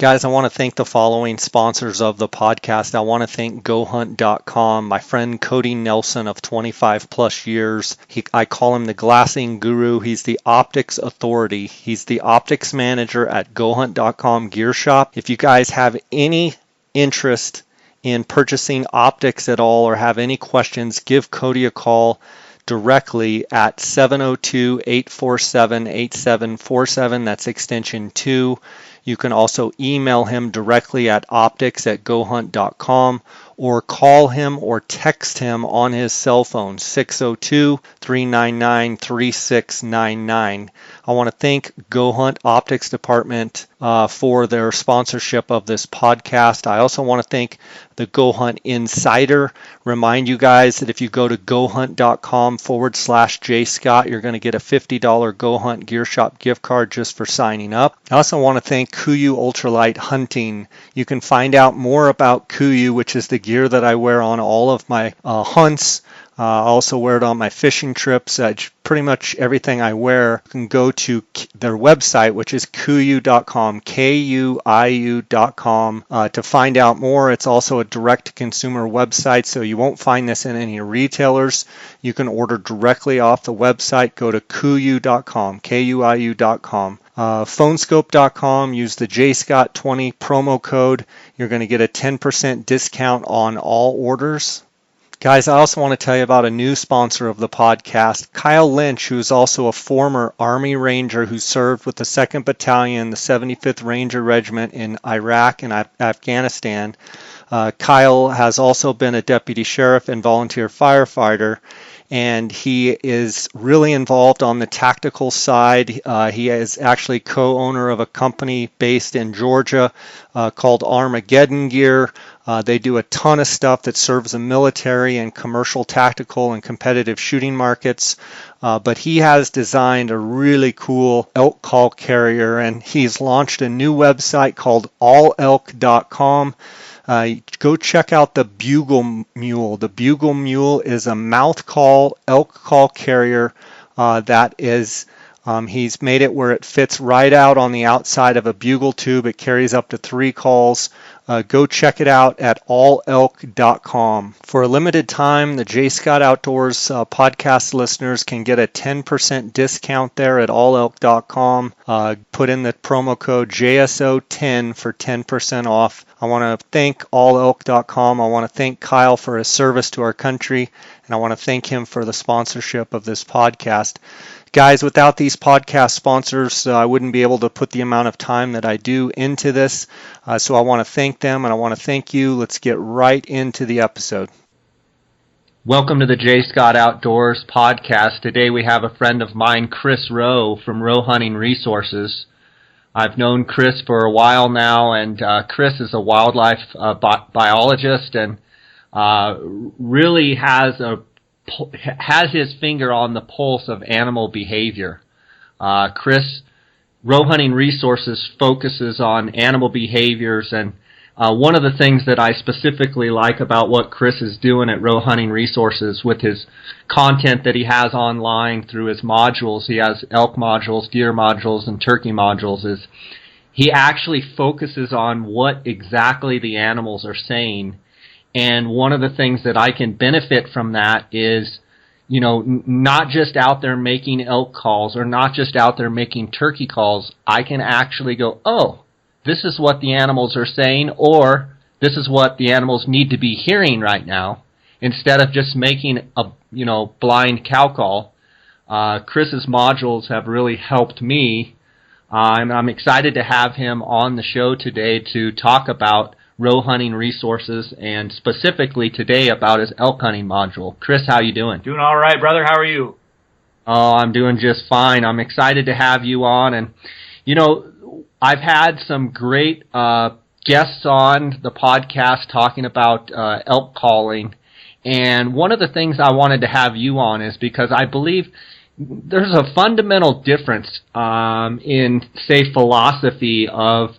Guys, I want to thank the following sponsors of the podcast. I want to thank GoHunt.com, my friend Cody Nelson of 25 plus years. I call him the glassing guru. He's the optics authority. He's the optics manager at GoHunt.com Gear Shop. If you guys have any interest in purchasing optics at all or have any questions, give Cody a call directly at 702-847-8747. That's extension 2. You can also email him directly at optics@gohunt.com or call him or text him on his cell phone, 602-399-3699. I want to thank Go Hunt Optics Department for their sponsorship of this podcast. I also want to thank the Go Hunt Insider. Remind you guys that if you go to gohunt.com/jscott, you're going to get a $50 Go Hunt Gear Shop gift card just for signing up. I also want to thank KUIU Ultralight Hunting. You can find out more about KUIU, which is the gear that I wear on all of my hunts. I also wear it on my fishing trips. Pretty much everything I wear. You can go to their website, which is KUIU.com, KUIU.com, to find out more. It's also a direct-to-consumer website, so you won't find this in any retailers. You can order directly off the website. Go to KUIU.com, KUIU.com. Phonescope.com, use the JScott20 promo code. You're going to get a 10% discount on all orders. Guys, I also want to tell you about a new sponsor of the podcast, Kyle Lynch, who is also a former Army Ranger who served with the 2nd Battalion, the 75th Ranger Regiment in Iraq and Afghanistan. Kyle has also been a deputy sheriff and volunteer firefighter, and he is really involved on the tactical side. He is actually co-owner of a company based in Georgia called Armageddon Gear. They do a ton of stuff that serves the military and commercial, tactical, and competitive shooting markets. But he has designed a really cool elk call carrier, and he's launched a new website called allelk.com. Go check out the Bugle Mule. The Bugle Mule is a mouth call elk call carrier that is he's made it where it fits right out on the outside of a bugle tube. It carries up to 3 calls. Go check it out at allelk.com. For a limited time, the J. Scott Outdoors podcast listeners can get a 10% discount there at allelk.com. Put in the promo code JSO10 for 10% off. I want to thank allelk.com. I want to thank Kyle for his service to our country, and I want to thank him for the sponsorship of this podcast. Guys, without these podcast sponsors, I wouldn't be able to put the amount of time that I do into this. So I want to thank them, and I want to thank you. Let's get right into the episode. Welcome to the J. Scott Outdoors podcast. Today we have a friend of mine, Chris Rowe from Roe Hunting Resources. I've known Chris for a while now, and Chris is a wildlife biologist and really has his finger on the pulse of animal behavior. Chris, Roe Hunting Resources focuses on animal behaviors, and one of the things that I specifically like about what Chris is doing at Roe Hunting Resources with his content that he has online through his modules, he has elk modules, deer modules, and turkey modules, is he actually focuses on what exactly the animals are saying. And one of the things that I can benefit from that is, you know, not just out there making elk calls or not just out there making turkey calls. I can actually go, oh, this is what the animals are saying, or this is what the animals need to be hearing right now, instead of just making a, blind cow call. Chris's modules have really helped me, and I'm excited to have him on the show today to talk about Roe Hunting Resources, and specifically today about his elk hunting module. Chris, how you doing? Doing all right, brother. How are you? Oh, I'm doing just fine. I'm excited to have you on, and I've had some great guests on the podcast talking about elk calling, and one of the things I wanted to have you on is because I believe there's a fundamental difference in, say, philosophy of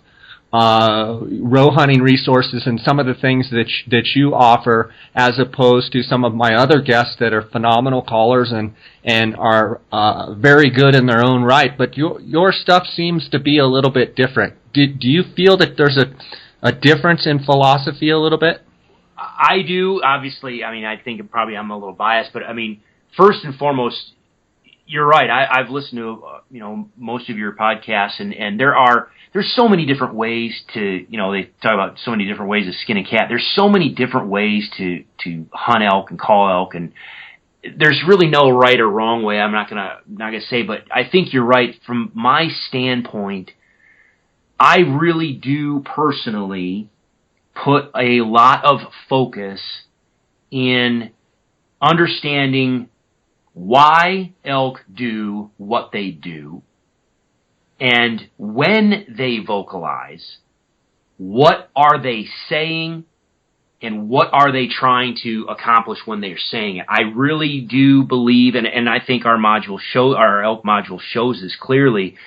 Roe Hunting Resources and some of the things that you offer, as opposed to some of my other guests that are phenomenal callers and are very good in their own right. But your stuff seems to be a little bit different. do you feel that there's a difference in philosophy a little bit? I do. Obviously, I mean, I think probably I'm a little biased, but I mean, first and foremost, you're right. I've listened to most of your podcasts, and there's so many different ways to, they talk about so many different ways to skin a cat. There's so many different ways to hunt elk and call elk, and there's really no right or wrong way. I'm not gonna say, but I think you're right. From my standpoint, I really do personally put a lot of focus in understanding why elk do what they do, and when they vocalize, what are they saying, and what are they trying to accomplish when they're saying it. I really do believe, and I think our elk module shows this clearly,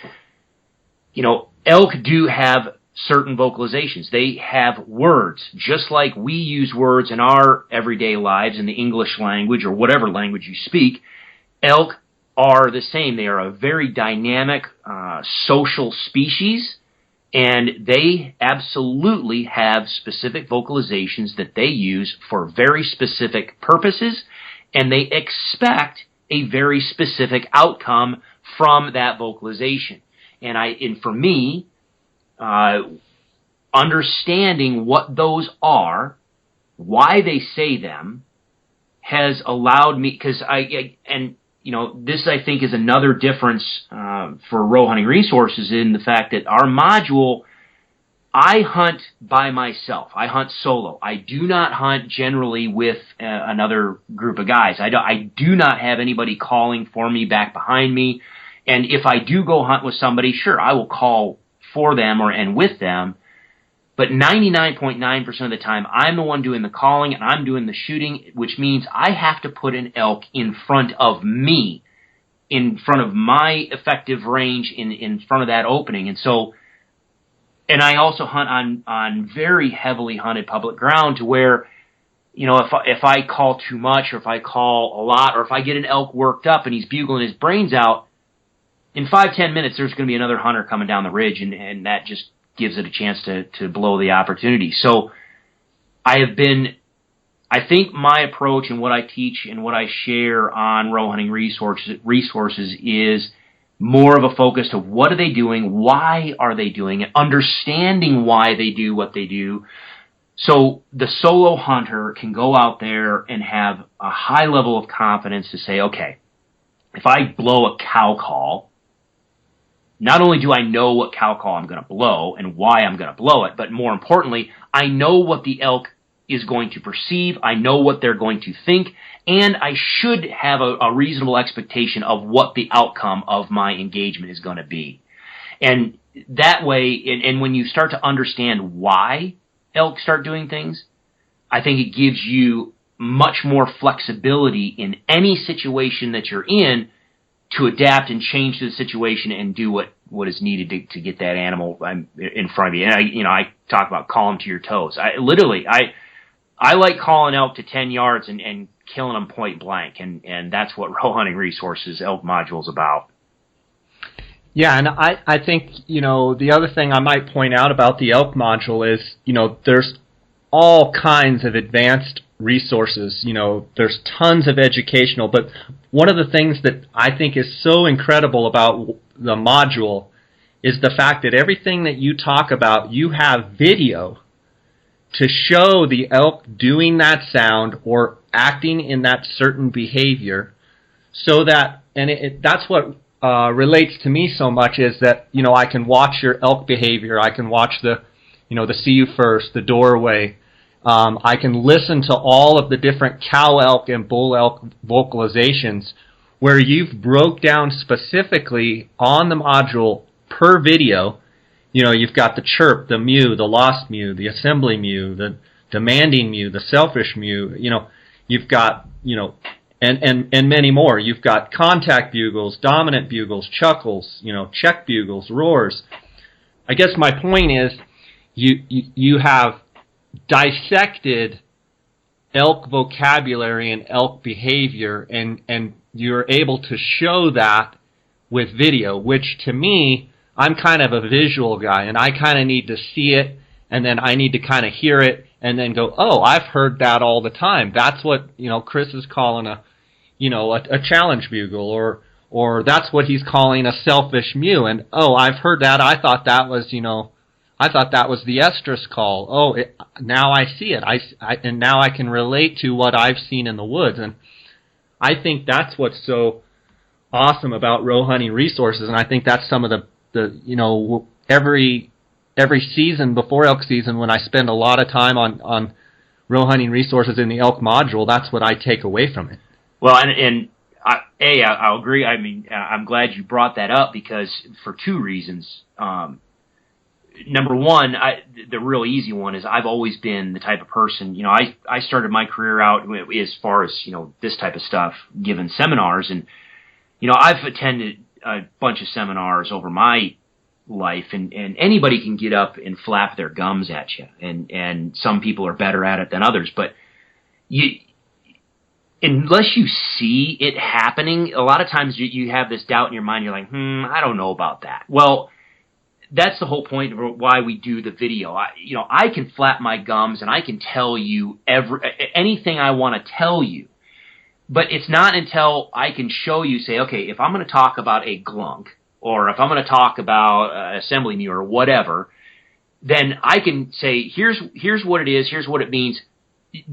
elk do have certain vocalizations. They have words, just like we use words in our everyday lives in the English language or whatever language you speak. Elk are the same. They are a very dynamic social species, and they absolutely have specific vocalizations that they use for very specific purposes, and they expect a very specific outcome from that vocalization. And for me, understanding what those are, why they say them, has allowed me, because this I think is another difference for Roe Hunting Resources in the fact that our module, I hunt by myself. I hunt solo. I do not hunt generally with another group of guys. I do not have anybody calling for me back behind me. And if I do go hunt with somebody, sure, I will call for them and with them. But 99.9% of the time, I'm the one doing the calling and I'm doing the shooting, which means I have to put an elk in front of me, in front of my effective range, in front of that opening. And I also hunt on very heavily hunted public ground to where, if I call too much, or if I call a lot, or if I get an elk worked up and he's bugling his brains out, in 5-10 minutes there's going to be another hunter coming down the ridge, and that just gives it a chance to blow the opportunity. So I think my approach and what I teach and what I share on Roe Hunting Resources is more of a focus to what are they doing, why are they doing it, understanding why they do what they do, so the solo hunter can go out there and have a high level of confidence to say, okay, if I blow a cow call, not only do I know what cow call I'm going to blow and why I'm going to blow it, but more importantly, I know what the elk is going to perceive, I know what they're going to think, and I should have a reasonable expectation of what the outcome of my engagement is going to be. And that way, and when you start to understand why elk start doing things, I think it gives you much more flexibility in any situation that you're in to adapt and change to the situation and do what is needed to get that animal in front of you. And I talk about call them to your toes. I like calling elk to 10 yards and killing them point blank, and that's what Roe Hunting Resources elk module is about. Yeah, and I think, the other thing I might point out about the elk module is, there's all kinds of advanced resources, there's tons of educational, but one of the things that I think is so incredible about the module is the fact that everything that you talk about, you have video to show the elk doing that sound or acting in that certain behavior, so that, and that's what relates to me so much, is that, I can watch your elk behavior, I can watch the see you first, the doorway, I can listen to all of the different cow elk and bull elk vocalizations where you've broke down specifically on the module per video. You've got the chirp, the mew, the lost mew, the assembly mew, the demanding mew, the selfish mew. You've got, and many more. You've got contact bugles, dominant bugles, chuckles, check bugles, roars. I guess my point is you have dissected elk vocabulary and elk behavior, and you're able to show that with video, which to me, I'm kind of a visual guy, and I kind of need to see it, and then I need to kind of hear it, and then go, oh, I've heard that all the time. That's what, Chris is calling a challenge bugle, or that's what he's calling a selfish mew. And, oh, I've heard that. I thought that was the estrus call. Oh, now I see it. And now I can relate to what I've seen in the woods. And I think that's what's so awesome about Roe hunting resources. And I think that's some of the every season before elk season, when I spend a lot of time on Roe hunting resources in the elk module, that's what I take away from it. Well, I'll agree. I mean, I'm glad you brought that up, because for two reasons. Number one, the real easy one is I've always been the type of person, I started my career out as far as, this type of stuff, giving seminars. And, I've attended a bunch of seminars over my life, and anybody can get up and flap their gums at you. And some people are better at it than others. But unless you see it happening, a lot of times you have this doubt in your mind. You're like, I don't know about that. Well, that's the whole point of why we do the video. I can flap my gums and I can tell you anything I want to tell you. But it's not until I can show you, say, okay, if I'm going to talk about a glunk, or if I'm going to talk about assembly mew or whatever, then I can say, here's what it is, here's what it means.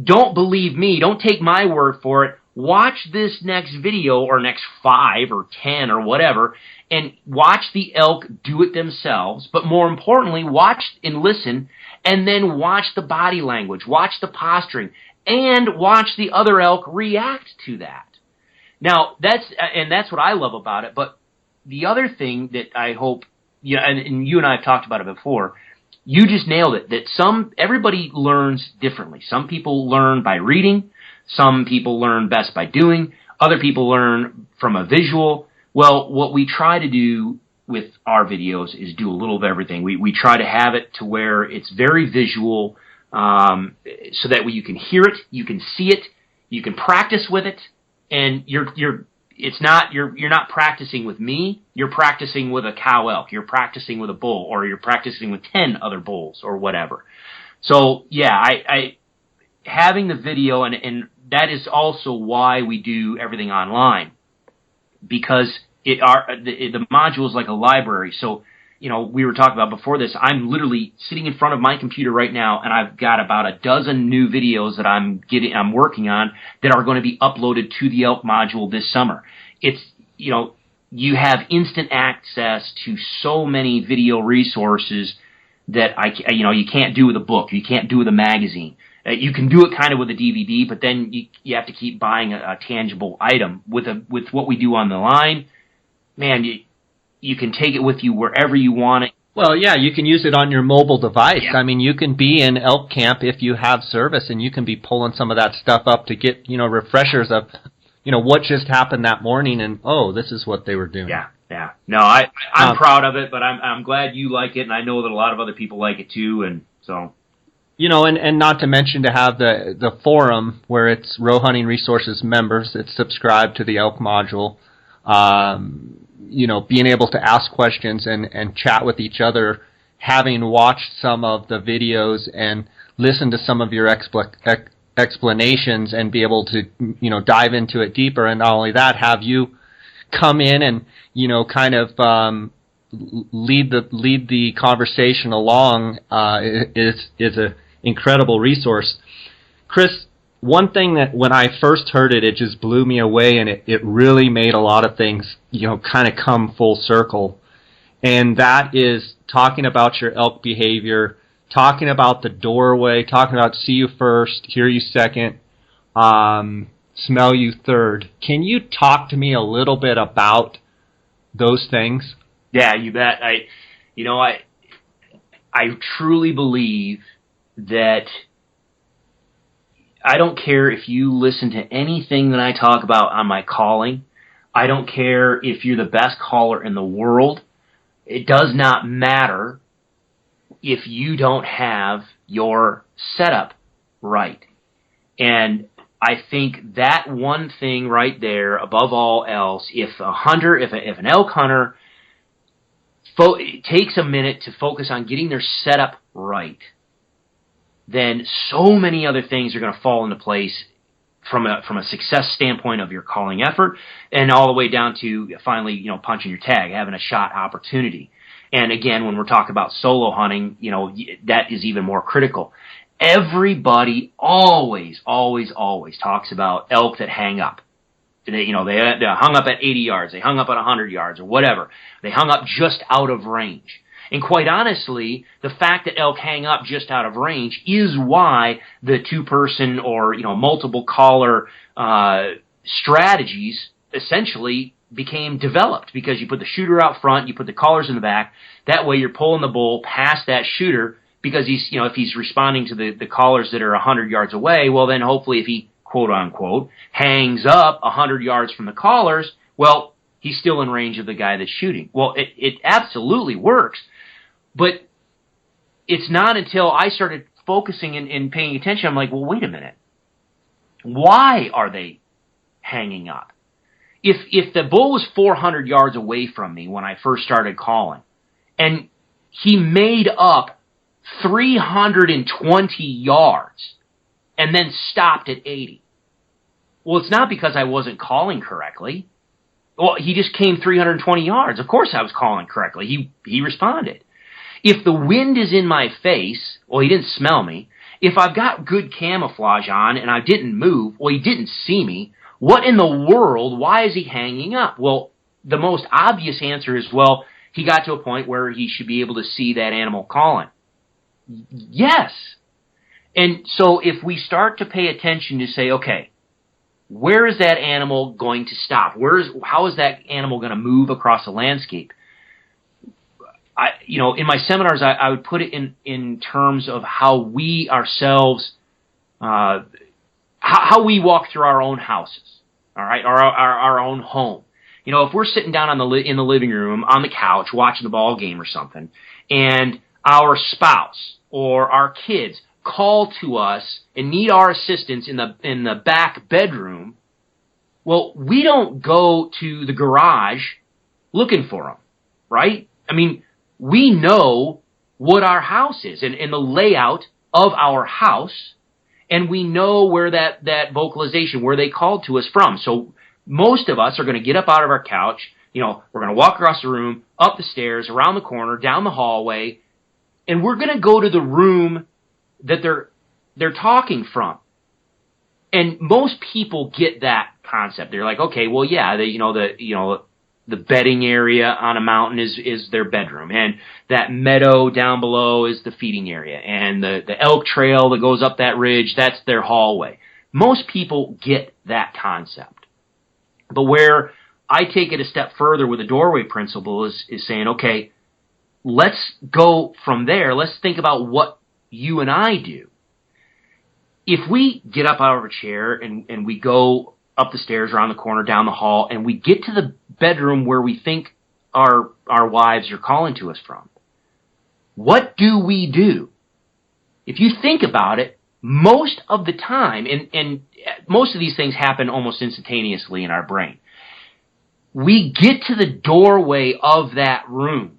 Don't believe me. Don't take my word for it. Watch this next video, or next 5 or 10 or whatever, and watch the elk do it themselves. But more importantly, watch and listen, and then watch the body language, watch the posturing, and watch the other elk react to that. Now, that's what I love about it. But the other thing that I hope, and you and I have talked about it before, you just nailed it, that everybody learns differently. Some people learn by reading. Some people learn best by doing. Other people learn from a visual. Well, what we try to do with our videos is do a little of everything. We try to have it to where it's very visual, so that way you can hear it, you can see it, you can practice with it, and you're not practicing with me. You're practicing with a cow elk. You're practicing with a bull, or you're practicing with 10 other bulls, or whatever. So yeah, I having the video, and that is also why we do everything online, because the module is like a library. So, we were talking about before this, I'm literally sitting in front of my computer right now, and I've got about a dozen new videos that I'm working on that are going to be uploaded to the elk module this summer. It's, you have instant access to so many video resources that you can't do with a book, you can't do with a magazine. You can do it kind of with a DVD, but then you have to keep buying a tangible item. With what we do on the line, man, you can take it with you wherever you want it. Well, yeah, you can use it on your mobile device. Yeah. I mean, you can be in elk camp if you have service, and you can be pulling some of that stuff up to get, refreshers of, what just happened that morning, and, oh, this is what they were doing. Yeah. No, I'm proud of it, but I'm glad you like it, and I know that a lot of other people like it too, and so... and not to mention to have the forum where it's Roe Hunting Resources members, it's subscribed to the elk module, being able to ask questions and chat with each other, having watched some of the videos and listen to some of your explanations and be able to, dive into it deeper. And not only that, have you come in and, kind of, lead the conversation along, is a incredible resource. Chris, one thing that when I first heard it, it just blew me away, and it really made a lot of things, kind of come full circle. And that is talking about your elk behavior, talking about the doorway, talking about see you first, hear you second, smell you third. Can you talk to me a little bit about those things? Yeah, you bet. I truly believe that I don't care if you listen to anything that I talk about on my calling. I don't care if you're the best caller in the world. It does not matter if you don't have your setup right. And I think that one thing right there, above all else, if an elk hunter it takes a minute to focus on getting their setup right, then so many other things are going to fall into place from a success standpoint of your calling effort, and all the way down to finally, punching your tag, having a shot opportunity. And again, when we're talking about solo hunting, that is even more critical. Everybody always talks about elk that hang up. They hung up at 80 yards, they hung up at 100 yards or whatever. They hung up just out of range. And quite honestly, the fact that elk hang up just out of range is why the two-person or multiple caller strategies essentially became developed, because you put the shooter out front, you put the callers in the back. That way you're pulling the bull past that shooter, because he's if he's responding to the callers that are 100 yards away, well then hopefully if he quote unquote hangs up 100 yards from the callers, well, he's still in range of the guy that's shooting. Well, it absolutely works. But it's not until I started focusing and paying attention, I'm like, well, wait a minute. Why are they hanging up? If the bull was 400 yards away from me when I first started calling, and he made up 320 yards and then stopped at 80, well, it's not because I wasn't calling correctly. Well, he just came 320 yards. Of course I was calling correctly. He responded. If the wind is in my face, well, he didn't smell me. If I've got good camouflage on and I didn't move, well, he didn't see me. What in the world? Why is he hanging up? Well, the most obvious answer is, well, he got to a point where he should be able to see that animal calling. Yes. And so if we start to pay attention to say, okay, where is that animal going to stop? How is that animal going to move across the landscape? In my seminars, I would put it in terms of how we ourselves, how we walk through our own houses, all right, our own home. If we're sitting down in the living room on the couch watching the ball game or something, and our spouse or our kids call to us and need our assistance in the back bedroom, well, we don't go to the garage looking for them, right? I mean, we know what our house is and the layout of our house, and we know where that vocalization, where they called to us from. So most of us are going to get up out of our couch, we're going to walk across the room, up the stairs, around the corner, down the hallway, and we're going to go to the room that they're talking from. And most people get that concept. They're like, okay, well, yeah, the bedding area on a mountain is their bedroom, and that meadow down below is the feeding area, and the elk trail that goes up that ridge, that's their hallway. Most people get that concept. But where I take it a step further with the doorway principle is saying, okay, let's go from there. Let's think about what you and I do. If we get up out of our chair and we go up the stairs, around the corner, down the hall, and we get to the bedroom where we think our wives are calling to us from, what do we do? If you think about it, most of the time, and most of these things happen almost instantaneously in our brain, we get to the doorway of that room,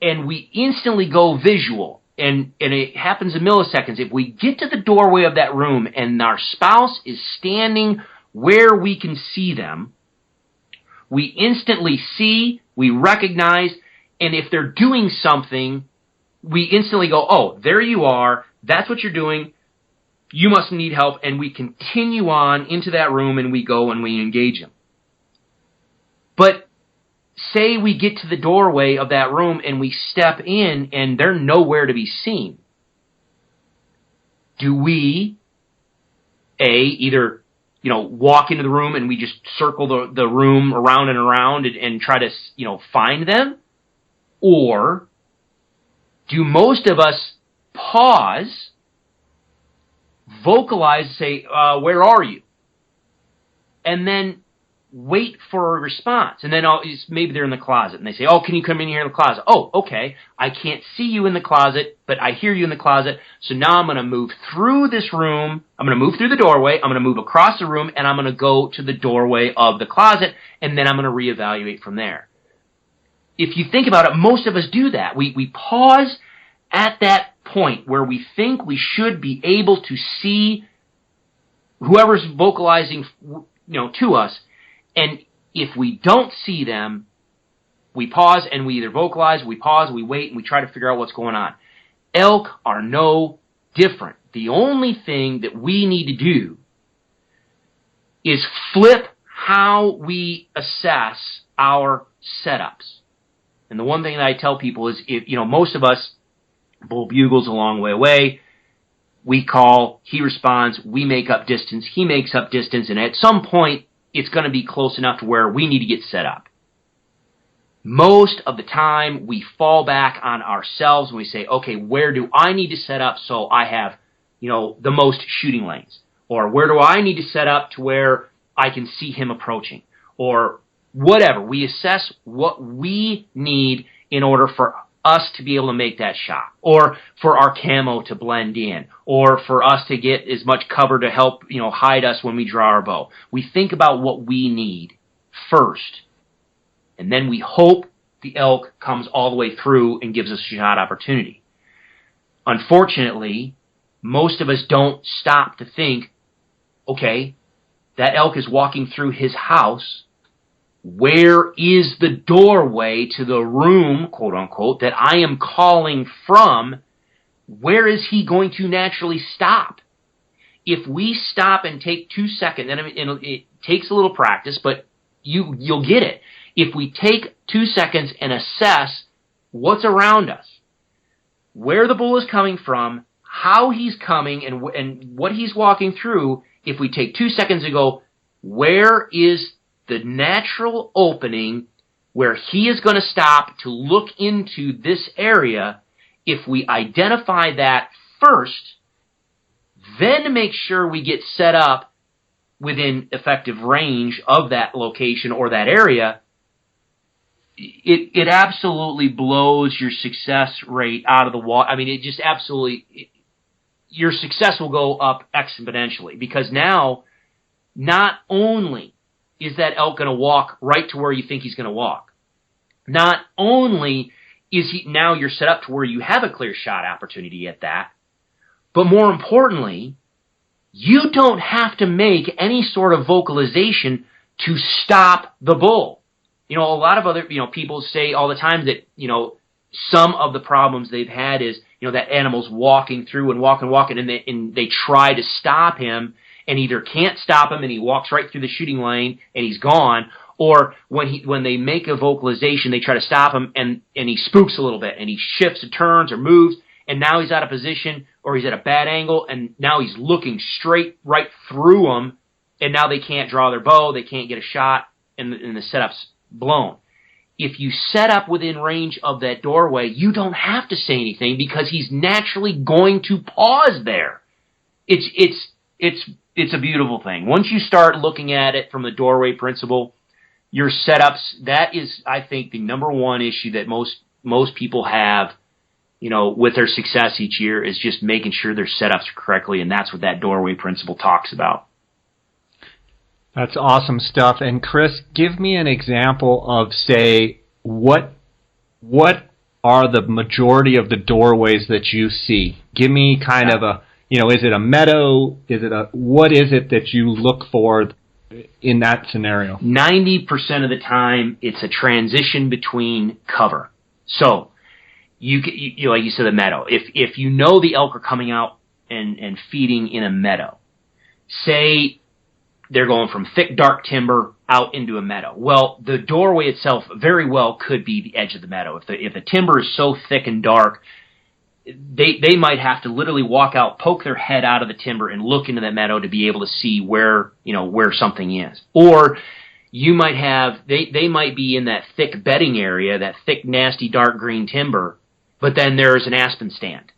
and we instantly go visual. And it happens in milliseconds. If we get to the doorway of that room and our spouse is standing where we can see them, we instantly see, we recognize, and if they're doing something, we instantly go, oh, there you are, that's what you're doing, you must need help, and we continue on into that room and we go and we engage them. But say we get to the doorway of that room and we step in and they're nowhere to be seen. Do we, either, walk into the room and we just circle the room around and around and try to, find them? Or do most of us pause, vocalize, say, where are you? And then wait for a response. And then maybe they're in the closet and they say, oh, can you come in here in the closet? Oh, okay. I can't see you in the closet, but I hear you in the closet. So now I'm going to move through this room. I'm going to move through the doorway. I'm going to move across the room, and I'm going to go to the doorway of the closet, and then I'm going to reevaluate from there. if you think about it, most of us do that. We pause at that point where we think we should be able to see whoever's vocalizing, to us, and if we don't see them, we pause and we either vocalize, we pause, we wait, and we try to figure out what's going on. Elk are no different. The only thing that we need to do is flip how we assess our setups. And the one thing that I tell people is, most of us, bull bugles a long way away, we call, he responds, we make up distance, he makes up distance, and at some point, it's going to be close enough to where we need to get set up. Most of the time, we fall back on ourselves and we say, okay, where do I need to set up so I have, the most shooting lanes? Or where do I need to set up to where I can see him approaching? Or whatever. We assess what we need in order for us to be able to make that shot, or for our camo to blend in, or for us to get as much cover to help, hide us when we draw our bow. We think about what we need first, and then we hope the elk comes all the way through and gives us a shot opportunity. Unfortunately, most of us don't stop to think, okay, that elk is walking through his house. Where is the doorway to the room, quote unquote, that I am calling from? Where is he going to naturally stop? If we stop and take 2 seconds, and it takes a little practice, but you'll get it. If we take 2 seconds and assess what's around us, where the bull is coming from, how he's coming, and what he's walking through, if we take 2 seconds and go, where is the natural opening where he is going to stop to look into this area, if we identify that first, then make sure we get set up within effective range of that location or that area, it absolutely blows your success rate out of the water. I mean, it just absolutely, your success will go up exponentially, because now, not only is that elk going to walk right to where you think he's going to walk, not only is now you're set up to where you have a clear shot opportunity at that, but more importantly, you don't have to make any sort of vocalization to stop the bull. A lot of other, people say all the time that, some of the problems they've had is, that animal's walking through and walking, and they try to stop him, and either can't stop him and he walks right through the shooting lane and he's gone, or when they make a vocalization, they try to stop him and he spooks a little bit and he shifts and turns or moves, and now he's out of position or he's at a bad angle, and now he's looking straight right through them, and now they can't draw their bow, they can't get a shot, and the setup's blown. If you set up within range of that doorway, you don't have to say anything, because he's naturally going to pause there. It's a beautiful thing. Once you start looking at it from the doorway principle, your setups, that is, I think, the number one issue that most people have, with their success each year, is just making sure their setups are correctly, and that's what that doorway principle talks about. That's awesome stuff. And Chris, give me an example of, say, what are the majority of the doorways that you see? Give me kind of a, is it a meadow? What is it that you look for in that scenario? 90% of the time, it's a transition between cover. So, you like you said, the meadow. If you know the elk are coming out and feeding in a meadow, say they're going from thick, dark timber out into a meadow. Well, the doorway itself very well could be the edge of the meadow. If the timber is so thick and dark, they might have to literally walk out, poke their head out of the timber, and look into that meadow to be able to see where something is. Or you might have, they might be in that thick bedding area, that thick, nasty, dark green timber, but then there's an aspen stand.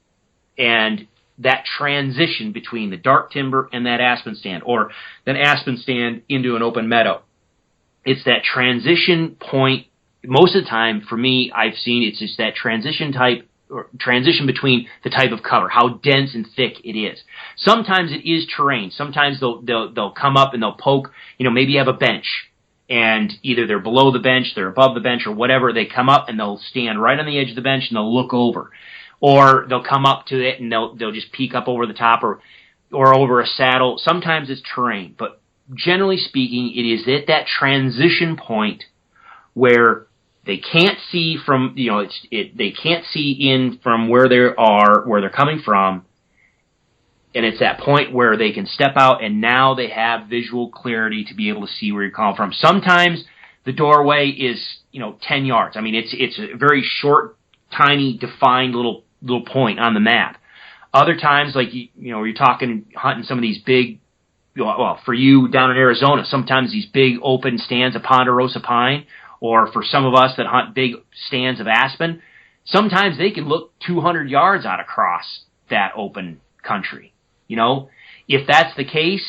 And that transition between the dark timber and that aspen stand, or that aspen stand into an open meadow, it's that transition point. Most of the time, for me, I've seen it's just that transition between the type of cover, how dense and thick it is. Sometimes it is terrain. Sometimes they'll come up and they'll poke, maybe you have a bench, and either they're below the bench, they're above the bench, or whatever. They come up and they'll stand right on the edge of the bench and they'll look over, or they'll come up to it and they'll just peek up over the top or over a saddle. Sometimes it's terrain, but generally speaking, it is at that transition point where they can't see from, they can't see in from where they're coming from. And it's that point where they can step out and now they have visual clarity to be able to see where you're calling from. Sometimes the doorway is, 10 yards. I mean, it's a very short, tiny, defined little point on the map. Other times, like, you're talking, hunting some of these big, well, for you down in Arizona, sometimes these big open stands of ponderosa pine, or for some of us that hunt big stands of aspen, sometimes they can look 200 yards out across that open country. If that's the case,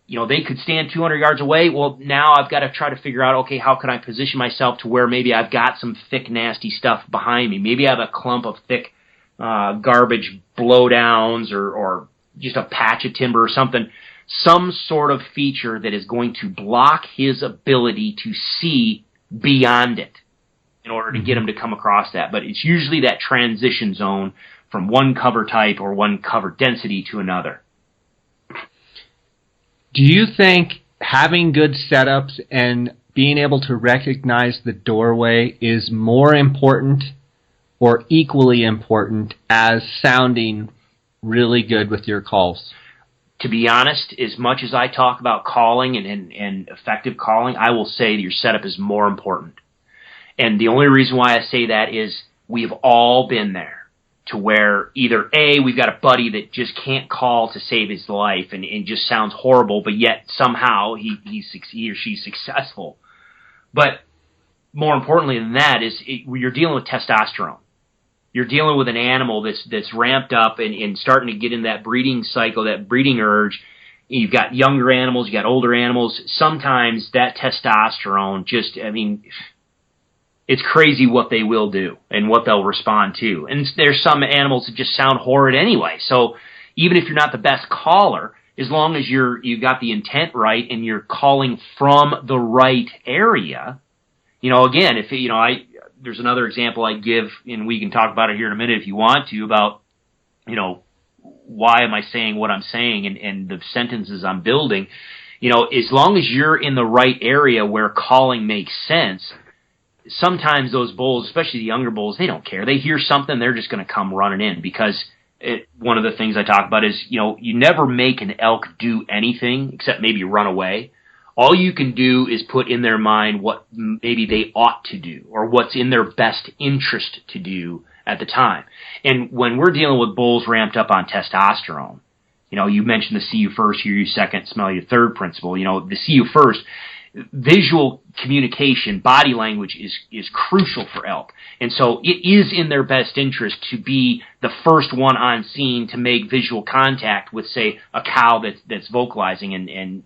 they could stand 200 yards away. Well, now I've got to try to figure out, okay, how can I position myself to where maybe I've got some thick, nasty stuff behind me. Maybe I have a clump of thick garbage blowdowns or just a patch of timber or something, some sort of feature that is going to block his ability to see beyond it in order to get him to come across that. But it's usually that transition zone from one cover type or one cover density to another. Do you think having good setups and being able to recognize the doorway is more important or equally important as sounding really good with your calls? To be honest, as much as I talk about calling and effective calling, I will say that your setup is more important. And the only reason why I say that is we've all been there, to where either A, we've got a buddy that just can't call to save his life and just sounds horrible, but yet somehow he or she's successful. But more importantly than that is you're dealing with testosterone. You're dealing with an animal that's ramped up and starting to get in that breeding cycle, that breeding urge. You've got younger animals, you've got older animals. Sometimes that testosterone it's crazy what they will do and what they'll respond to. And there's some animals that just sound horrid anyway. So even if you're not the best caller, as long as you've got the intent right and you're calling from the right area, again, there's another example I give, and we can talk about it here in a minute if you want to, about, why am I saying what I'm saying and the sentences I'm building. As long as you're in the right area where calling makes sense, sometimes those bulls, especially the younger bulls, they don't care. They hear something, they're just going to come running in because one of the things I talk about is, you never make an elk do anything except maybe run away. All you can do is put in their mind what maybe they ought to do or what's in their best interest to do at the time. And when we're dealing with bulls ramped up on testosterone, you mentioned the see you first, hear you second, smell you third principle. The see you first, visual communication, body language is crucial for elk. And so it is in their best interest to be the first one on scene to make visual contact with, say, a cow that's vocalizing and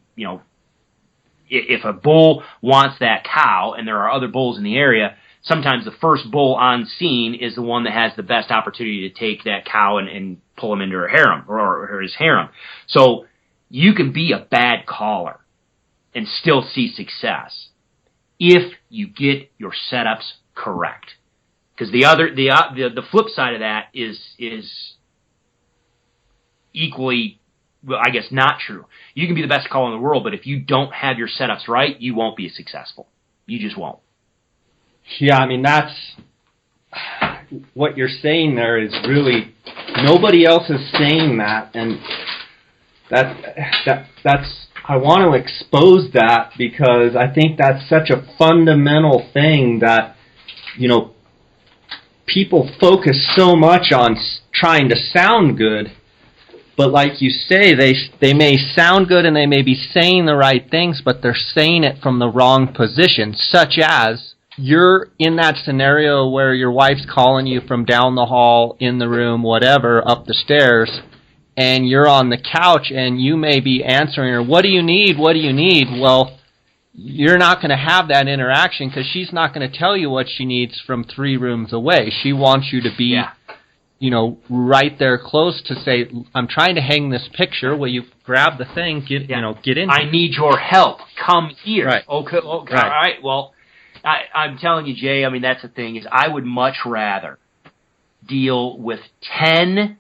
if a bull wants that cow and there are other bulls in the area, sometimes the first bull on scene is the one that has the best opportunity to take that cow and pull him into her harem or his harem. So you can be a bad caller and still see success if you get your setups correct. Because the flip side of that is equally, well, I guess not true. You can be the best caller in the world, but if you don't have your setups right, you won't be successful. You just won't. Yeah, that's what you're saying there is really, nobody else is saying that, and that's I want to expose that because I think that's such a fundamental thing that, people focus so much on trying to sound good. But like you say, they may sound good and they may be saying the right things, but they're saying it from the wrong position, such as you're in that scenario where your wife's calling you from down the hall, in the room, whatever, up the stairs, and you're on the couch and you may be answering her, what do you need? What do you need? Well, you're not going to have that interaction because she's not going to tell you what she needs from 3 rooms away. She wants you to be right there close to say, I'm trying to hang this picture. Well, you grab the thing, get in. I need your help. Come here. Right. Okay. Right. All right. Well, I'm telling you, Jay, I mean, that's the thing, is I would much rather deal with 10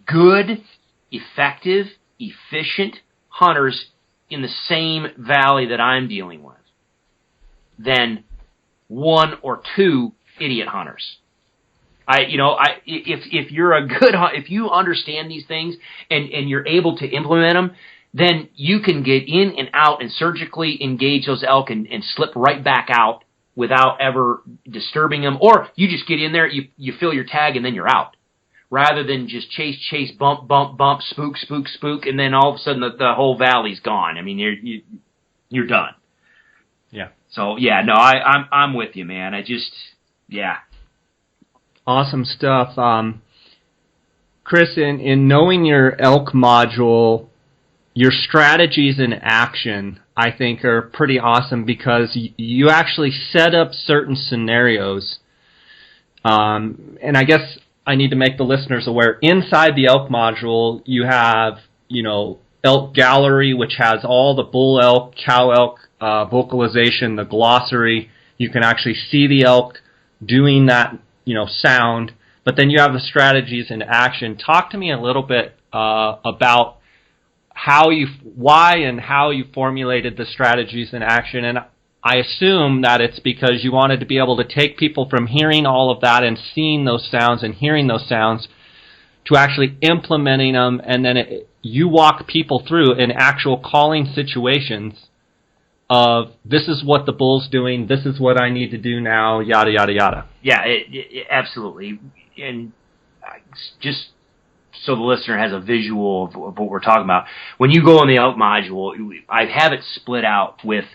good, effective, efficient hunters in the same valley that I'm dealing with than 1 or 2 idiot hunters. If you're a good, if you understand these things and you're able to implement them, then you can get in and out and surgically engage those elk and slip right back out without ever disturbing them. Or you just get in there, you fill your tag, and then you're out. Rather than just chase, bump, spook, and then all of a sudden the whole valley's gone. I mean, you're done. Yeah. So yeah, no, I'm with you, man. Yeah. Awesome stuff. Chris, in knowing your elk module, your strategies in action, I think, are pretty awesome because you actually set up certain scenarios. And I guess I need to make the listeners aware, inside the elk module, you have, elk gallery, which has all the bull elk, cow elk vocalization, the glossary. You can actually see the elk doing that sound, but then you have the strategies in action. Talk to me a little bit about why and how you formulated the strategies in action. And I assume that it's because you wanted to be able to take people from hearing all of that and seeing those sounds and hearing those sounds to actually implementing them, and then you walk people through in actual calling situations of, this is what the bull's doing, this is what I need to do now, yada, yada, yada. Yeah, absolutely. And just so the listener has a visual of what we're talking about, when you go in the elk module, I have it split out with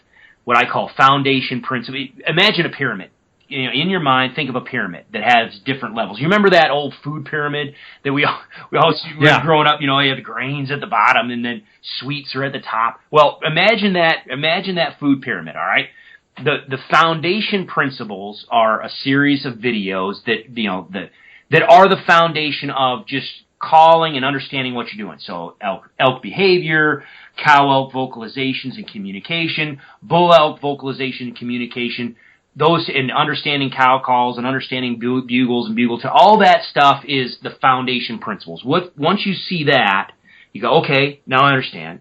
what I call foundation principle. Imagine a pyramid. In your mind, think of a pyramid that has different levels. You remember that old food pyramid that we always growing up? You have the grains at the bottom and then sweets are at the top. Well, imagine that food pyramid. All right. The foundation principles are a series of videos that are the foundation of just calling and understanding what you're doing. So elk behavior, cow elk vocalizations and communication, bull elk vocalization and communication. Those, and understanding cow calls and understanding bugles and bugle, all that stuff is the foundation principles. Once you see that, you go, okay, now I understand.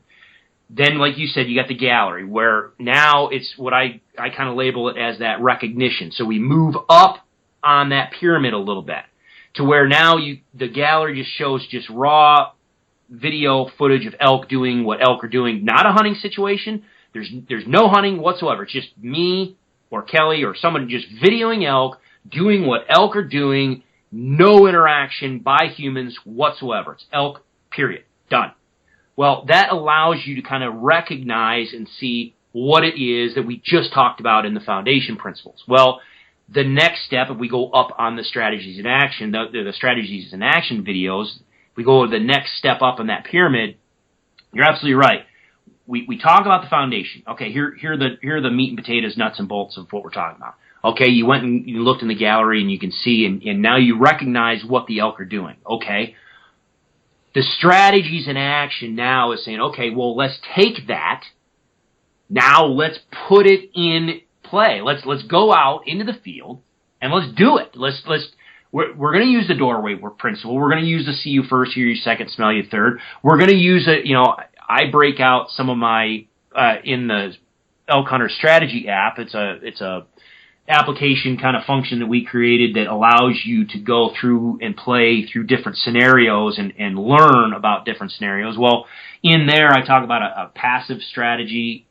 Then, like you said, you got the gallery, where now it's what I kind of label it as that recognition. So we move up on that pyramid a little bit to where now the gallery just shows just raw video footage of elk doing what elk are doing. Not a hunting situation. There's no hunting whatsoever. It's just me or Kelly or someone just videoing elk, doing what elk are doing, no interaction by humans whatsoever. It's elk, period. Done. Well, that allows you to kind of recognize and see what it is that we just talked about in the foundation principles. Well, the next step, if we go up on the strategies in action, the strategies in action videos, we go to the next step up in that pyramid, you're absolutely right. We talk about the foundation. Okay, here are the meat and potatoes, nuts and bolts of what we're talking about. Okay, you went and you looked in the gallery and you can see, and now you recognize what the elk are doing. Okay, the strategies in action now is saying, okay, well, let's take that. Now let's put it in play. Let's go out into the field and let's do it. We're going to use the doorway principle. We're going to use the see you first, hear you second, smell you third. We're going to use it. I break out some of my in the Elk Hunter Strategy app. It's a application kind of function that we created that allows you to go through and play through different scenarios and learn about different scenarios. Well, in there I talk about a passive strategy,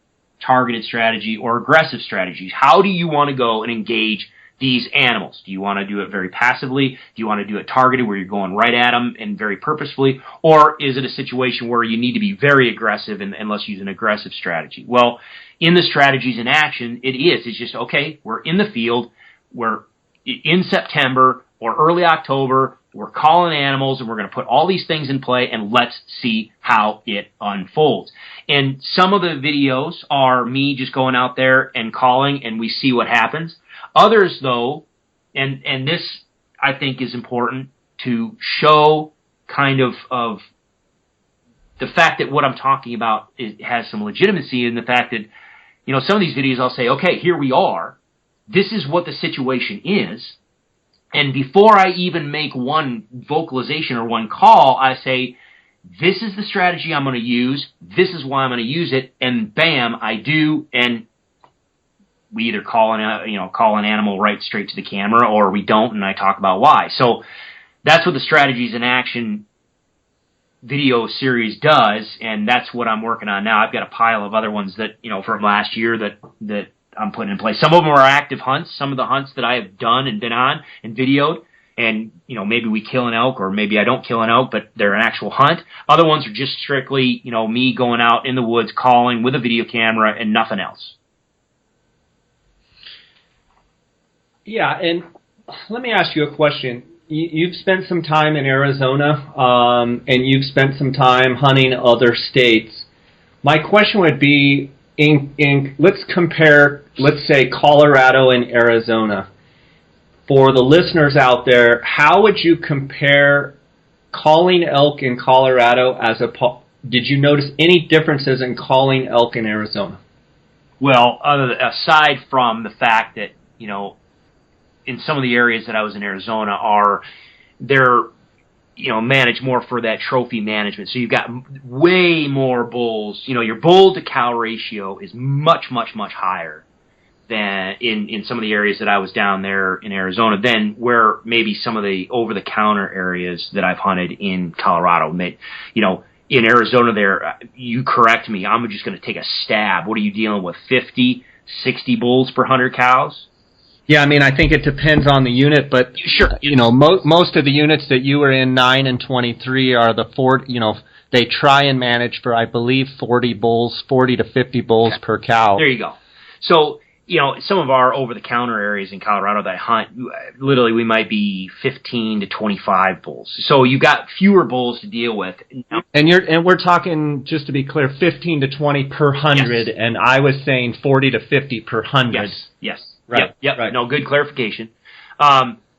targeted strategy, or aggressive strategies. How do you want to go and engage these animals? Do you want to do it very passively? Do you want to do it targeted where you're going right at them and very purposefully? Or is it a situation where you need to be very aggressive and let's use an aggressive strategy? Well, in the strategies in action, it's just, okay, we're in the field, we're in September or early October, we're calling animals and we're going to put all these things in play and let's see how it unfolds. And some of the videos are me just going out there and calling and we see what happens. Others, though, and this I think is important, to show kind of the fact that what I'm talking about has some legitimacy in the fact that, some of these videos I'll say, okay, here we are. This is what the situation is. And before I even make one vocalization or one call, I say, this is the strategy I'm going to use. This is why I'm going to use it. And bam, I do. And we either call an animal right straight to the camera, or we don't, and I talk about why. So that's what the Strategies in Action video series does, and that's what I'm working on now. I've got a pile of other ones that, from last year that I'm putting in place. Some of them are active hunts, some of the hunts that I have done and been on and videoed, and, maybe we kill an elk, or maybe I don't kill an elk, but they're an actual hunt. Other ones are just strictly, me going out in the woods, calling with a video camera and nothing else. Yeah, and let me ask you a question. You've spent some time in Arizona, and you've spent some time hunting other states. My question would be, let's compare, let's say, Colorado and Arizona. For the listeners out there, how would you compare calling elk in Colorado did you notice any differences in calling elk in Arizona? Well, aside from the fact that, in some of the areas that I was in Arizona they're managed more for that trophy management. So you've got way more bulls. Your bull to cow ratio is much, much, much higher than in some of the areas that I was down there in Arizona than where maybe some of the over-the-counter areas that I've hunted in Colorado. In Arizona there, you correct me, I'm just going to take a stab. What are you dealing with, 50, 60 bulls per 100 cows? Yeah, I think it depends on the unit, but sure, most of the units that you were in, 9 and 23, are the 40. They try and manage for, I believe, 40 to 50 bulls per cow. There you go. So some of our over-the-counter areas in Colorado that I hunt, literally we might be 15 to 25 bulls. So you've got fewer bulls to deal with. And we're talking, just to be clear, 15 to 20 per 100, yes. And I was saying 40 to 50 per 100. Yes. Right. Yep. Right. No, good clarification.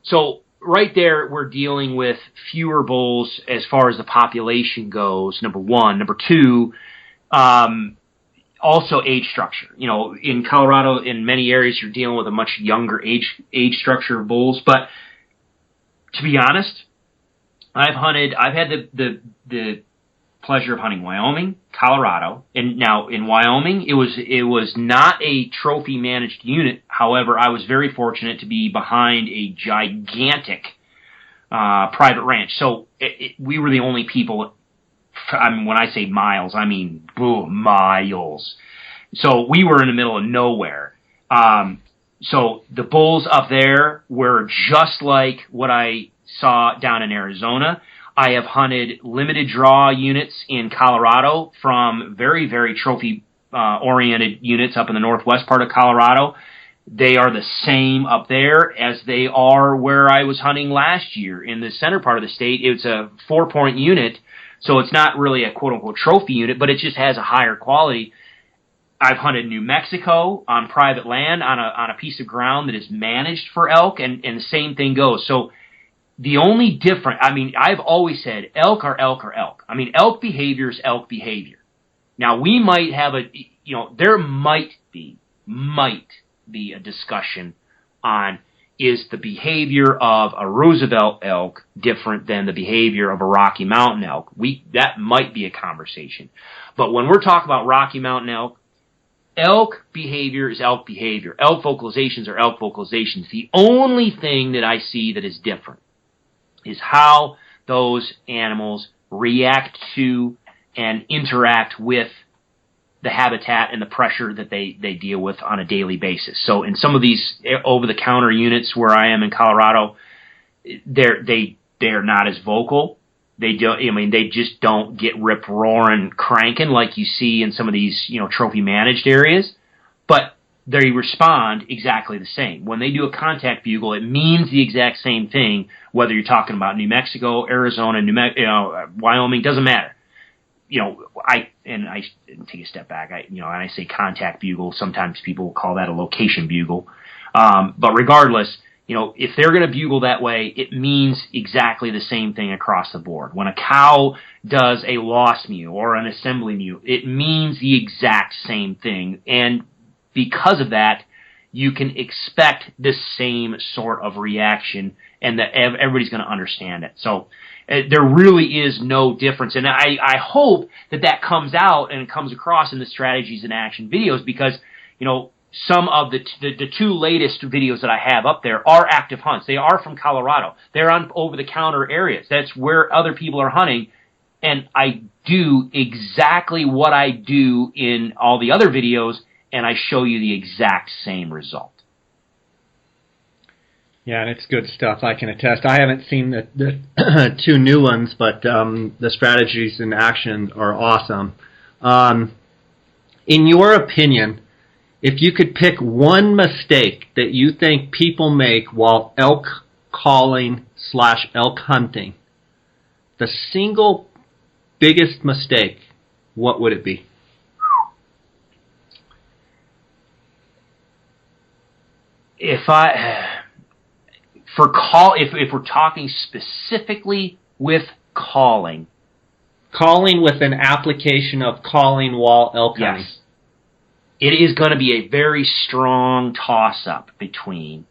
So right there, we're dealing with fewer bulls as far as the population goes, number one. Number two, also age structure. In Colorado, in many areas, you're dealing with a much younger age structure of bulls. But to be honest, I've had the pleasure of hunting Wyoming, Colorado, and now in Wyoming, it was not a trophy managed unit. However, I was very fortunate to be behind a gigantic private ranch. So we were the only people. When I say miles, I mean miles. So we were in the middle of nowhere. So the bulls up there were just like what I saw down in Arizona. I have hunted limited draw units in Colorado from very, very trophy oriented units up in the northwest part of Colorado. They are the same up there as they are where I was hunting last year in the center part of the state. It's a 4-point unit, so it's not really a quote-unquote trophy unit, but it just has a higher quality. I've hunted New Mexico on private land on a piece of ground that is managed for elk, and the same thing goes. So the only difference, I've always said elk are elk are elk. Elk behavior is elk behavior. Now, we might have there might be a discussion on, is the behavior of a Roosevelt elk different than the behavior of a Rocky Mountain elk? That might be a conversation. But when we're talking about Rocky Mountain elk behavior is elk behavior. Elk vocalizations are elk vocalizations. The only thing that I see that is different is how those animals react to and interact with the habitat and the pressure that they deal with on a daily basis. So in some of these over-the-counter units where I am in Colorado, they're not as vocal. They just don't get rip-roaring, cranking like you see in some of these, trophy-managed areas. But they respond exactly the same. When they do a contact bugle, it means the exact same thing, whether you're talking about New Mexico, Arizona, Wyoming, doesn't matter. I take a step back. When I say contact bugle, sometimes people will call that a location bugle. But regardless, if they're going to bugle that way, it means exactly the same thing across the board. When a cow does a loss mew or an assembly mew, it means the exact same thing. And because of that, you can expect the same sort of reaction, and that everybody's going to understand it. So there really is no difference. And I hope that comes out and it comes across in the strategies and action videos, because, some of the two latest videos that I have up there are active hunts. They are from Colorado. They're on over-the-counter areas. That's where other people are hunting. And I do exactly what I do in all the other videos, and I show you the exact same result. Yeah, and it's good stuff. I can attest. I haven't seen the two new ones, but the strategies in action are awesome. In your opinion, if you could pick one mistake that you think people make while elk calling / elk hunting, the single biggest mistake, what would it be? If we're talking specifically with calling with an application of calling while elk hunting. Yes. It is going to be a very strong toss-up between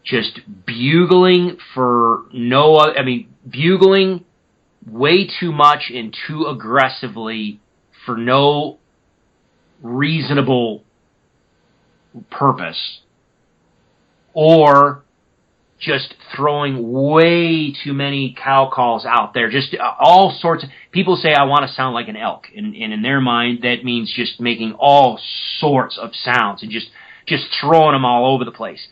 just bugling bugling way too much and too aggressively for no reasonable purpose, or just throwing way too many cow calls out there. Just all sorts of people say, I want to sound like an elk. And in their mind, that means just making all sorts of sounds and just throwing them all over the place.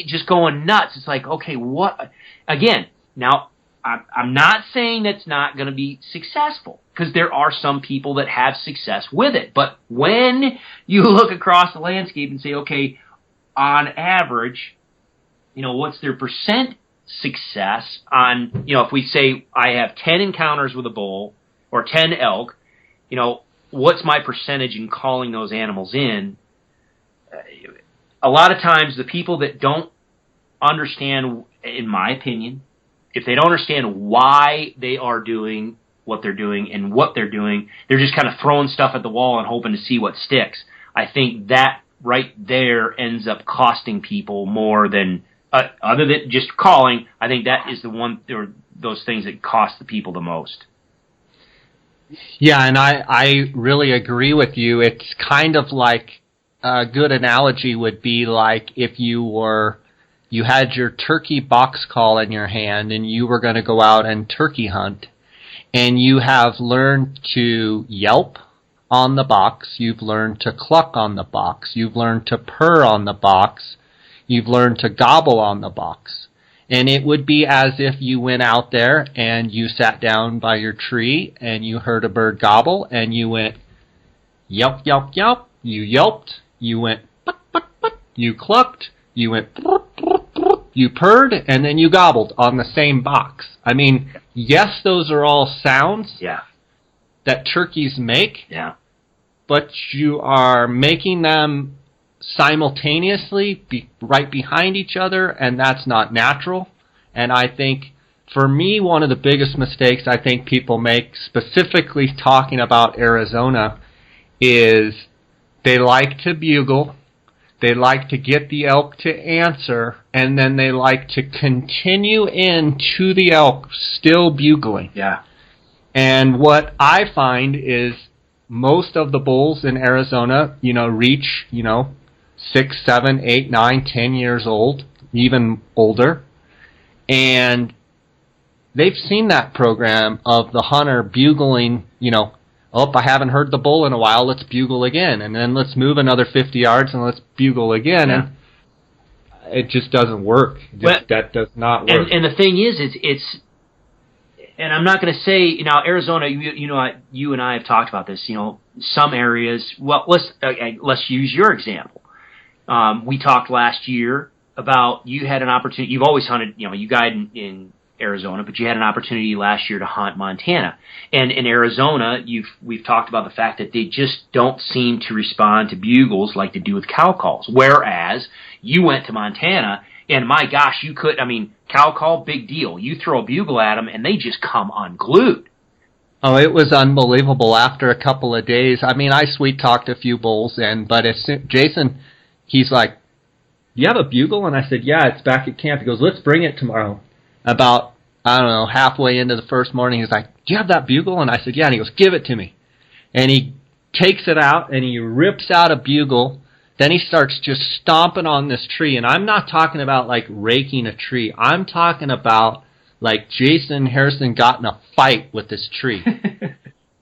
Just going nuts. It's like, okay, what? Again, now, I'm not saying that's not going to be successful, because there are some people that have success with it. But when you look across the landscape and say, okay, on average, what's their percent success on, if we say I have 10 encounters with a bull or 10 elk, what's my percentage in calling those animals in? A lot of times the people that don't understand, in my opinion, if they don't understand why they are doing what they're doing and what they're doing, they're just kind of throwing stuff at the wall and hoping to see what sticks. I think that right there ends up costing people more than, other than just calling. I think that is the one, or those things that cost the people the most. Yeah, and I really agree with you. It's kind of like, a good analogy would be like if you had your turkey box call in your hand and you were going to go out and turkey hunt, and you have learned to yelp on the box, you've learned to cluck on the box, you've learned to purr on the box, you've learned to gobble on the box. And it would be as if you went out there and you sat down by your tree and you heard a bird gobble and you went yelp, yelp, yelp, you yelped, you went put, put, put, you clucked, you went you purred, and then you gobbled on the same box. I mean, yes, those are all sounds that turkeys make, but you are making them simultaneously right behind each other, and that's not natural. And I think, for me, one of the biggest mistakes I think people make, specifically talking about Arizona, is they like to bugle, they like to get the elk to answer, and then they like to continue into the elk still bugling. Yeah. And what I find is most of the bulls in Arizona, reach, 6, 7, 8, 9, 10 years old, even older. And they've seen that program of the hunter bugling, I haven't heard the bull in a while, let's bugle again. And then let's move another 50 yards and let's bugle again. Yeah. And it just doesn't work. That does not work. And the thing is, it's and I'm not going to say, Arizona, you and I have talked about this, some areas, well, let's use your example. We talked last year about you had an opportunity, you've always hunted, you guide in Arizona, but you had an opportunity last year to hunt Montana. And in Arizona, we've talked about the fact that they just don't seem to respond to bugles like they do with cow calls. Whereas you went to Montana, and my gosh, cow call, big deal. You throw a bugle at them, and they just come unglued. Oh, it was unbelievable after a couple of days. I sweet-talked a few bulls, but Jason, he's like, "Do you have a bugle?" And I said, "Yeah, it's back at camp." He goes, "Let's bring it tomorrow." About, halfway into the first morning, he's like, "Do you have that bugle?" And I said, "Yeah." And he goes, "Give it to me." And he takes it out, and he rips out a bugle. Then he starts just stomping on this tree. And I'm not talking about, like, raking a tree. I'm talking about, like, Jason Harrison got in a fight with this tree.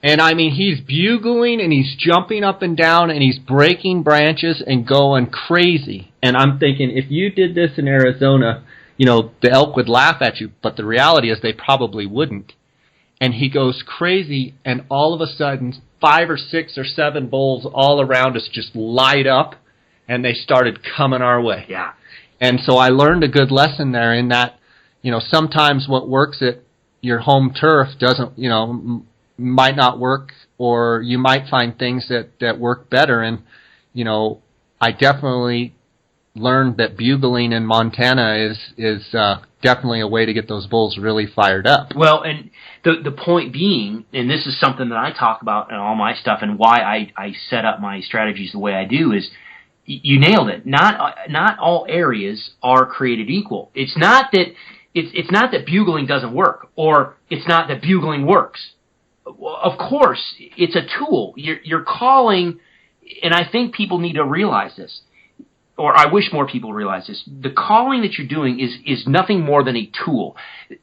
And, he's bugling, and he's jumping up and down, and he's breaking branches and going crazy. And I'm thinking, if you did this in Arizona, the elk would laugh at you, but the reality is they probably wouldn't. And he goes crazy, and all of a sudden, 5 or 6 or 7 bulls all around us just light up, and they started coming our way. Yeah. And so I learned a good lesson there in that, sometimes what works at your home turf doesn't, might not work, or you might find things that work better. And, I definitely learned that bugling in Montana is definitely a way to get those bulls really fired up. Well, and the point being, and this is something that I talk about in all my stuff, and why I set up my strategies the way I do, is you nailed it. Not all areas are created equal. It's not that bugling doesn't work, or it's not that bugling works. Of course, it's a tool. You're calling, and I think people need to realize this. Or I wish more people realize this. The calling that you're doing is nothing more than a tool.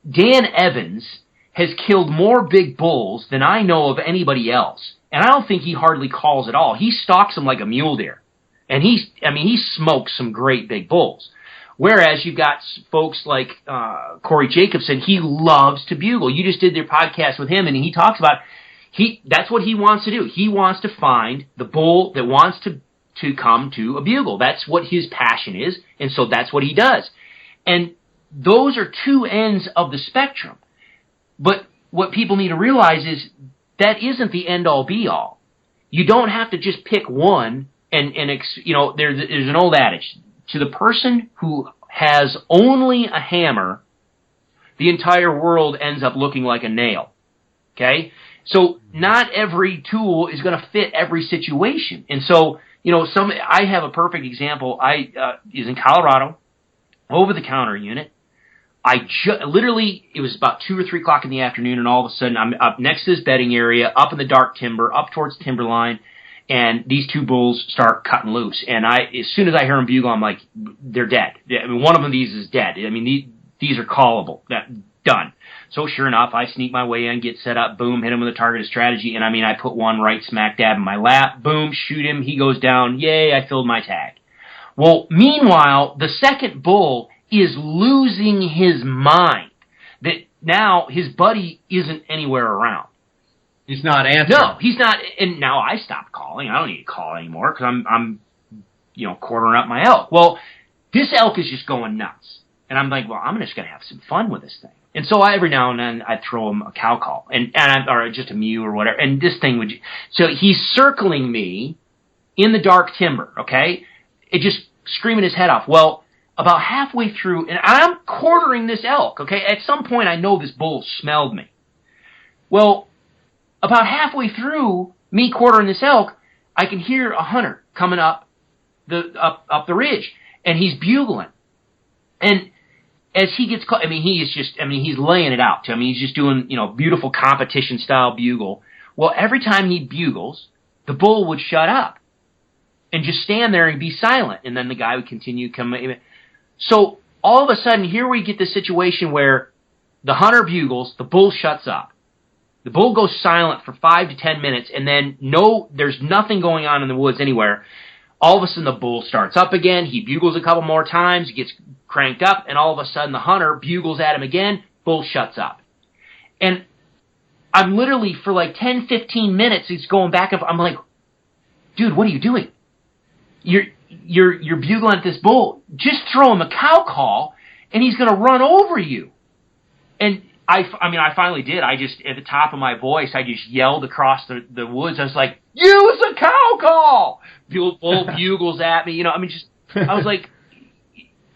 Dan Evans has killed more big bulls than I know of anybody else. And I don't think he hardly calls at all. He stalks them like a mule deer. And he smokes some great big bulls. Whereas you've got folks like Corey Jacobson, he loves to bugle. You just did their podcast with him, and he talks about that's what he wants to do. He wants to find the bull that wants to come to a bugle. That's what his passion is, and so that's what he does. And those are two ends of the spectrum. But what people need to realize is that isn't the end-all, be-all. You don't have to just pick one, and there's an old adage. To the person who has only a hammer, the entire world ends up looking like a nail. Okay? So not every tool is going to fit every situation. And so, I have a perfect example. Is in Colorado, over-the-counter unit. Literally, it was about 2 or 3 o'clock in the afternoon, and all of a sudden, I'm up next to this bedding area, up in the dark timber, up towards timberline, and these 2 bulls start cutting loose. And as soon as I hear them bugle, I'm like, they're dead. One of these is dead. These are callable. Done. So sure enough, I sneak my way in, get set up, boom, hit him with a targeted strategy, and I put one right smack dab in my lap, boom, shoot him, he goes down, yay, I filled my tag. Well, meanwhile, the second bull is losing his mind, that now his buddy isn't anywhere around. He's not answering. No, he's not, and now I stopped calling. I don't need to call anymore, because I'm quartering up my elk. Well, this elk is just going nuts. And I'm like, well, I'm just going to have some fun with this thing. And so every now and then I'd throw him a cow call, or just a mew or whatever. And this thing would, so he's circling me in the dark timber, okay? It just screaming his head off. Well, about halfway through, and I'm quartering this elk, okay? At some point I know this bull smelled me. Well, about halfway through me quartering this elk, I can hear a hunter coming up the ridge, and he's bugling. And as he gets caught, he's laying it out. He's just doing, beautiful competition style bugle. Well, every time he bugles, the bull would shut up and just stand there and be silent. And then the guy would continue coming. So all of a sudden, here we get this situation where the hunter bugles, the bull shuts up. The bull goes silent for 5 to 10 minutes, and then there's nothing going on in the woods anywhere. All of a sudden, the bull starts up again. He bugles a couple more times. He gets cranked up, and all of a sudden, the hunter bugles at him again. Bull shuts up. And I'm literally, for like 10, 15 minutes, he's going back and forth. I'm like, dude, what are you doing? You're bugling at this bull. Just throw him a cow call, and he's going to run over you. And I finally did. I just, at the top of my voice, I just yelled across the woods. I was like, use a cow call! Bull bugles at me, I was like,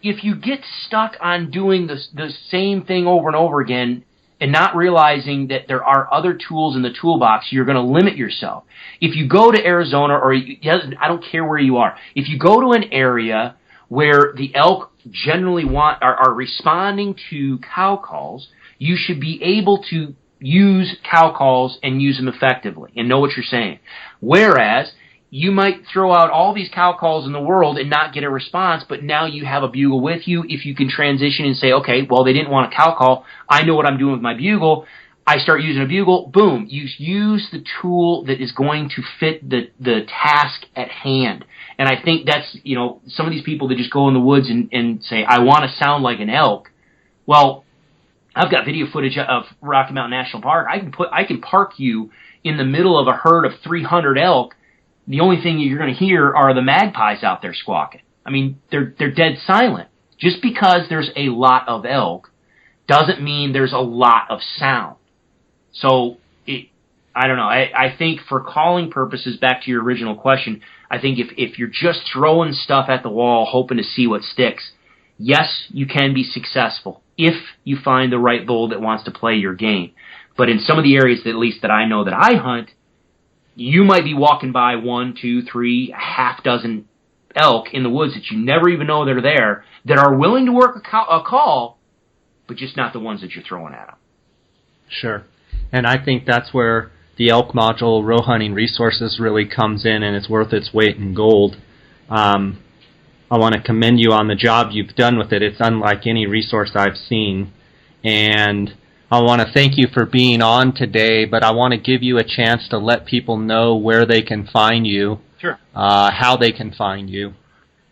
if you get stuck on doing the same thing over and over again and not realizing that there are other tools in the toolbox, you're going to limit yourself. If you go to Arizona, or I don't care where you are, if you go to an area where the elk generally are responding to cow calls, you should be able to use cow calls and use them effectively and know what you're saying. Whereas you might throw out all these cow calls in the world and not get a response, but now you have a bugle with you. If you can transition and say, okay, well, they didn't want a cow call. I know what I'm doing with my bugle. I start using a bugle. Boom. You use the tool that is going to fit the task at hand. And I think that's, some of these people that just go in the woods and say, I want to sound like an elk. Well, I've got video footage of Rocky Mountain National Park. I can park you in the middle of a herd of 300 elk. The only thing you're going to hear are the magpies out there squawking. I mean, they're dead silent. Just because there's a lot of elk doesn't mean there's a lot of sound. So, I don't know. I think for calling purposes, back to your original question, I think if you're just throwing stuff at the wall hoping to see what sticks, yes, you can be successful if you find the right bull that wants to play your game. But in some of the areas, at least that I know that I hunt, you might be walking by 1, 2, 3, a half dozen elk in the woods that you never even know they're there, that are willing to work a call, but just not the ones that you're throwing at them. Sure. And I think that's where the elk module, Roe Hunting Resources, really comes in, and it's worth its weight in gold. I want to commend you on the job you've done with it. It's unlike any resource I've seen. And I want to thank you for being on today, but I want to give you a chance to let people know where they can find you, Sure. How they can find you.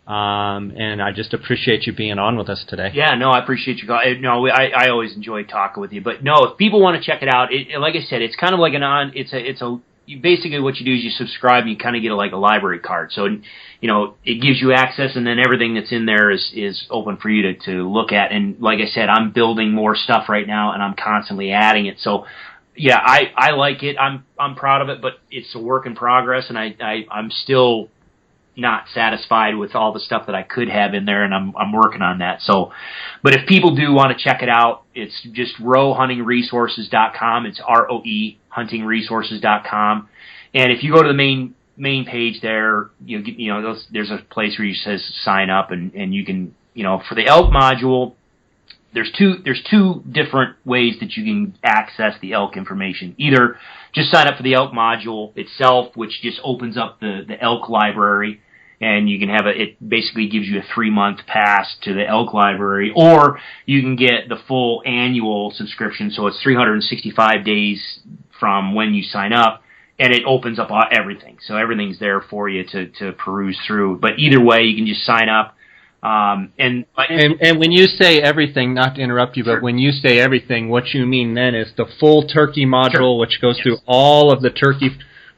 And I just appreciate you being on with us today. Yeah, no, I appreciate you. No, I always enjoy talking with you. But no, if people want to check it out, like I said, it's kind of like basically what you do is you subscribe and you kind of get like a library card. So, it gives you access, and then everything that's in there is open for you to look at. And like I said, I'm building more stuff right now, and I'm constantly adding it. So, yeah, I like it. I'm proud of it, but it's a work in progress, and I'm still not satisfied with all the stuff that I could have in there, and I'm working on that. So, but if people do want to check it out, it's just roehuntingresources.com. It's ROE huntingresources.com. And if you go to the main page there, there's a place where you says sign up, and you can, for the elk module, there's two different ways that you can access the elk information. Either just sign up for the elk module itself, which just opens up the elk library, and you can have it basically gives you a 3-month pass to the elk library, or you can get the full annual subscription, so it's 365 days from when you sign up, and it opens up everything. So everything's there for you to peruse through. But either way, you can just sign up. And when you say everything, not to interrupt you, but when you say everything, what you mean then is the full turkey module, Sure. which goes through all of the turkey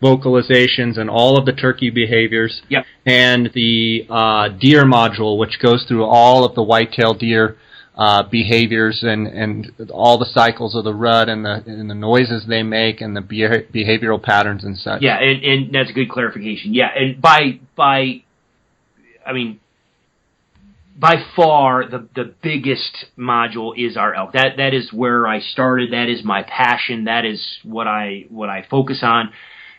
vocalizations and all of the turkey behaviors, Yep. and the deer module, which goes through all of the white-tailed deer behaviors and all the cycles of the rut and the noises they make and the behavioral patterns and such. Yeah, and that's a good clarification. Yeah, and by far the biggest module is our elk. That is where I started. That is my passion. That is what I focus on.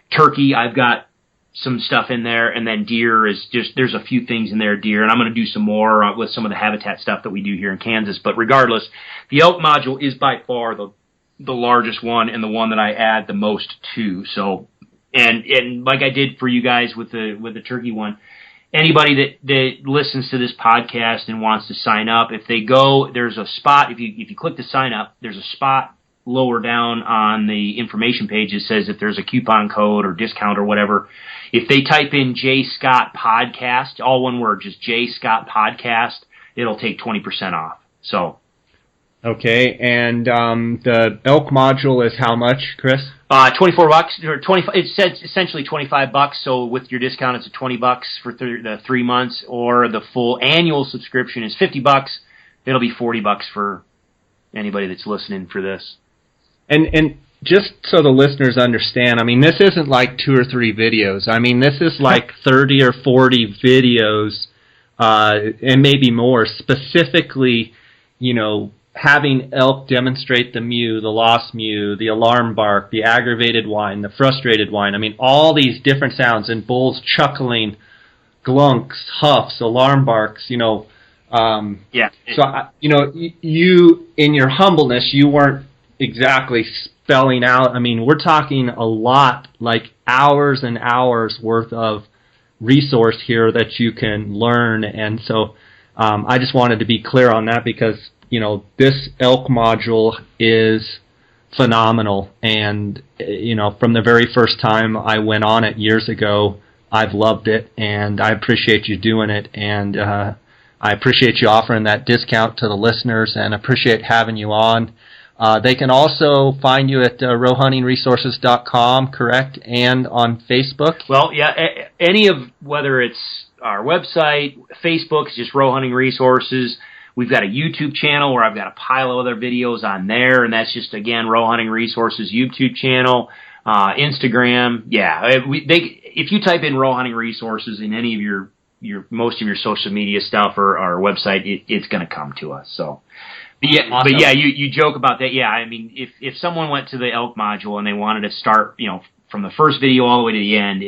Turkey, I've got some stuff in there, and then deer is just, there's a few things in there, deer, and I'm going to do some more with some of the habitat stuff that we do here in Kansas. But regardless, the elk module is by far the largest one, and the one that I add the most to. So, and like I did for you guys with the turkey one, anybody that listens to this podcast and wants to sign up, if they go, there's a spot, if you click to sign up, there's a spot lower down on the information page that says if there's a coupon code or discount or whatever. If they type in J Scott Podcast, all one word, just J Scott Podcast, it'll take 20% off. So, okay, and the elk module is how much, Chris? $24 or 25. It says essentially $25. So with your discount, it's $20 for the 3 months, or the full annual subscription is $50. It'll be $40 for anybody that's listening for this. And just so the listeners understand, I mean, this isn't like 2 or 3 videos. I mean, this is like 30 or 40 videos, and maybe more, specifically, having elk demonstrate the mew, the lost mew, the alarm bark, the aggravated whine, the frustrated whine. I mean, all these different sounds, and bulls chuckling, glunks, huffs, alarm barks, Yeah. So, you, in your humbleness, you weren't exactly spelling out. I mean, we're talking a lot, like hours and hours worth of resource here that you can learn. And so I just wanted to be clear on that because, this elk module is phenomenal. And, from the very first time I went on it years ago, I've loved it, and I appreciate you doing it. And I appreciate you offering that discount to the listeners, and appreciate having you on. They can also find you at rowhuntingresources.com, correct? And on Facebook? Well, yeah, any of, whether it's our website, Facebook, it's just Roe Hunting Resources. We've got a YouTube channel where I've got a pile of other videos on there, and that's just, again, Roe Hunting Resources YouTube channel. Instagram, yeah. If you type in Roe Hunting Resources in any of your most of your social media stuff or our website, it's going to come to us. So, Awesome. but yeah, you joke about that. Yeah, I mean, if someone went to the elk module and they wanted to start, from the first video all the way to the end,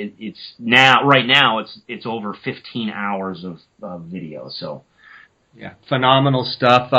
right now it's over 15 hours of video. So, yeah, phenomenal stuff.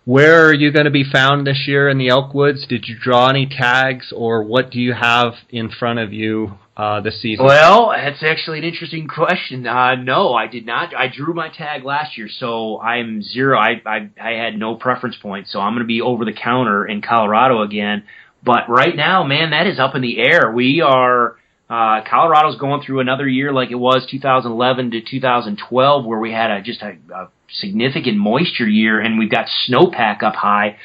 Where are you going to be found this year in the elk woods? Did you draw any tags, or what do you have in front of you this season? Well, that's actually an interesting question. No, I did not. I drew my tag last year, so I'm 0. I had no preference point, so I'm going to be over the counter in Colorado again. But right now, man, that is up in the air. We are Colorado's going through another year like it was 2011 to 2012, where we had a significant moisture year, and we've got snowpack up high,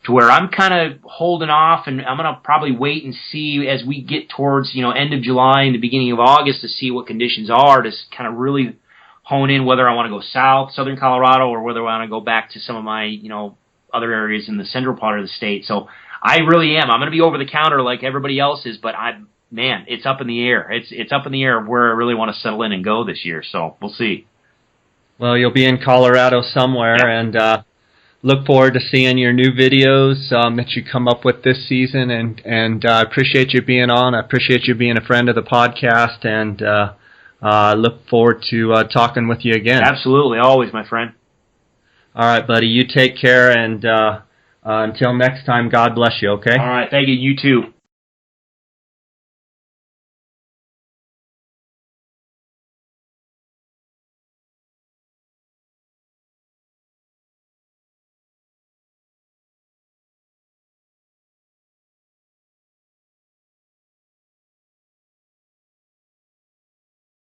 to where I'm kind of holding off, and I'm going to probably wait and see as we get towards, end of July and the beginning of August to see what conditions are, to kind of really hone in whether I want to go southern Colorado, or whether I want to go back to some of my, other areas in the central part of the state. So I really am. I'm going to be over the counter like everybody else is, but it's up in the air. It's up in the air of where I really want to settle in and go this year. So we'll see. Well, you'll be in Colorado somewhere, Yep. And look forward to seeing your new videos that you come up with this season. And I appreciate you being on. I appreciate you being a friend of the podcast, and look forward to talking with you again. Absolutely, always, my friend. All right, buddy. You take care, and until next time, God bless you, okay? All right, thank you. You too.